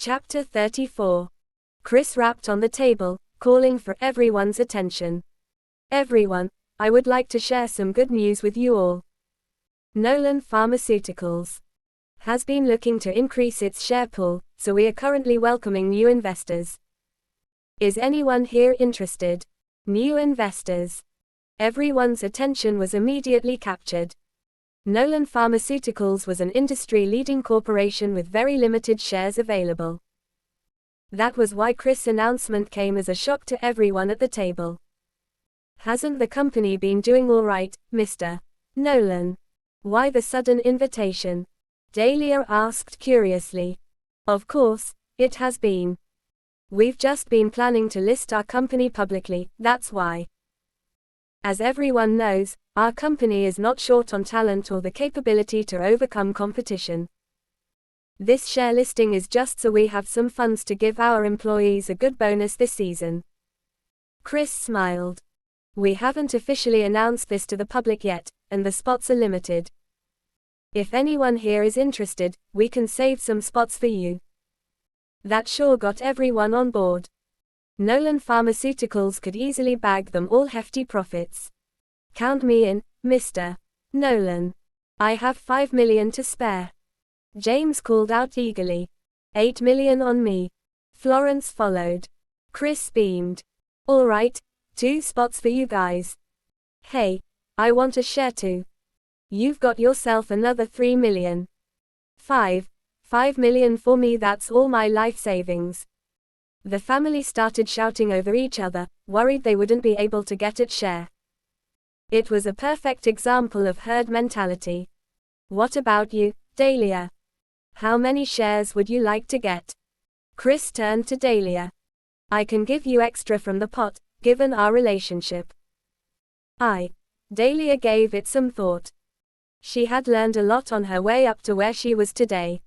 Chapter 34. Rhys rapped on the table, calling for everyone's attention. Everyone, I would like to share some good news with you all. Nolan Pharmaceuticals has been looking to increase its share pool, so we are currently welcoming new investors. Is anyone here interested? New investors. Everyone's attention was immediately captured. Nolan Pharmaceuticals was an industry-leading corporation with very limited shares available. That was why Rhys' announcement came as a shock to everyone at the table. Hasn't the company been doing all right, Mr. Nolan? Why the sudden invitation? Dahlia asked curiously. Of course, it has been. We've just been planning to list our company publicly, that's why. As everyone knows, our company is not short on talent or the capability to overcome competition. This share listing is just so we have some funds to give our employees a good bonus this season. Rhys smiled. We haven't officially announced this to the public yet, and the spots are limited. If anyone here is interested, we can save some spots for you. That sure got everyone on board. Nolan Pharmaceuticals could easily bag them all hefty profits. Count me in, Mr. Nolan. I have $5 million to spare. James called out eagerly. $8 million on me. Florence followed. Rhys beamed. All right, 2 spots for you guys. Hey, I want a share too. You've got yourself another $3 million. $5 million for me, that's all my life savings. The family started shouting over each other, worried they wouldn't be able to get its share. It was a perfect example of herd mentality. What about you, Dahlia? How many shares would you like to get? Rhys turned to Dahlia. I can give you extra from the pot, given our relationship. Dahlia gave it some thought. She had learned a lot on her way up to where she was today.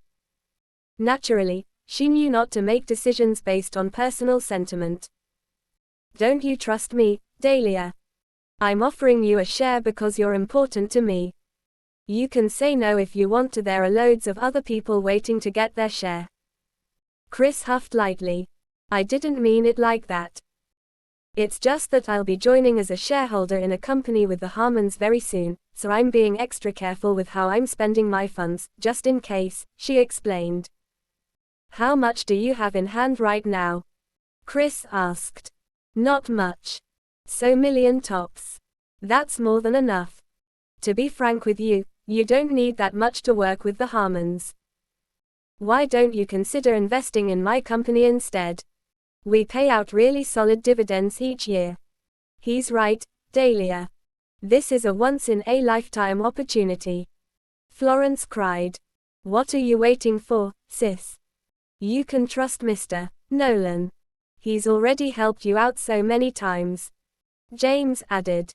Naturally, she knew not to make decisions based on personal sentiment. Don't you trust me, Dahlia? I'm offering you a share because you're important to me. You can say no if you want to, there are loads of other people waiting to get their share. Rhys huffed lightly. I didn't mean it like that. It's just that I'll be joining as a shareholder in a company with the Harmons very soon, so I'm being extra careful with how I'm spending my funds, just in case, she explained. How much do you have in hand right now? Rhys asked. Not much. So $1 million tops. That's more than enough. To be frank with you, you don't need that much to work with the Harmons. Why don't you consider investing in my company instead? We pay out really solid dividends each year. He's right, Dahlia. This is a once-in-a-lifetime opportunity. Florence cried. What are you waiting for, sis? You can trust Mr. Nolan. He's already helped you out so many times. James added.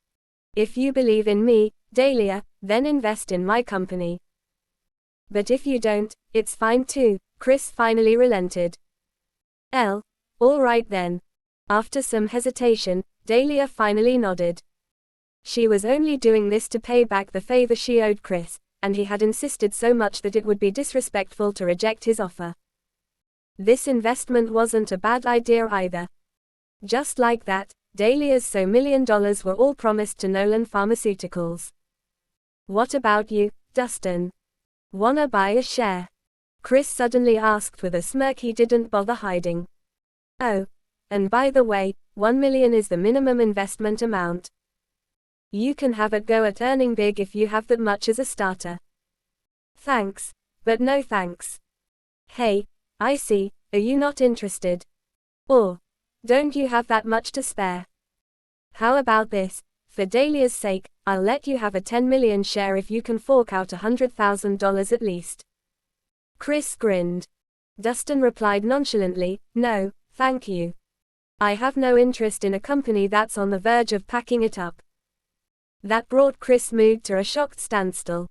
If you believe in me, Dahlia, then invest in my company. But if you don't, it's fine too, Rhys finally relented. All right then. After some hesitation, Dahlia finally nodded. She was only doing this to pay back the favor she owed Rhys, and he had insisted so much that it would be disrespectful to reject his offer. This investment wasn't a bad idea either. Just like that, Dahlia's $1 million were all promised to Nolan Pharmaceuticals. What about you, Dustin? Wanna buy a share? Rhys suddenly asked with a smirk he didn't bother hiding. Oh, and by the way, $1 million is the minimum investment amount. You can have a go at earning big if you have that much as a starter. Thanks, but no thanks. Hey, I see, are you not interested? Or, don't you have that much to spare? How about this? For Dahlia's sake, I'll let you have a $10 million share if you can fork out $100,000 at least. Rhys grinned. Dustin replied nonchalantly, no, thank you. I have no interest in a company that's on the verge of packing it up. That brought Rhys' mood to a shocked standstill.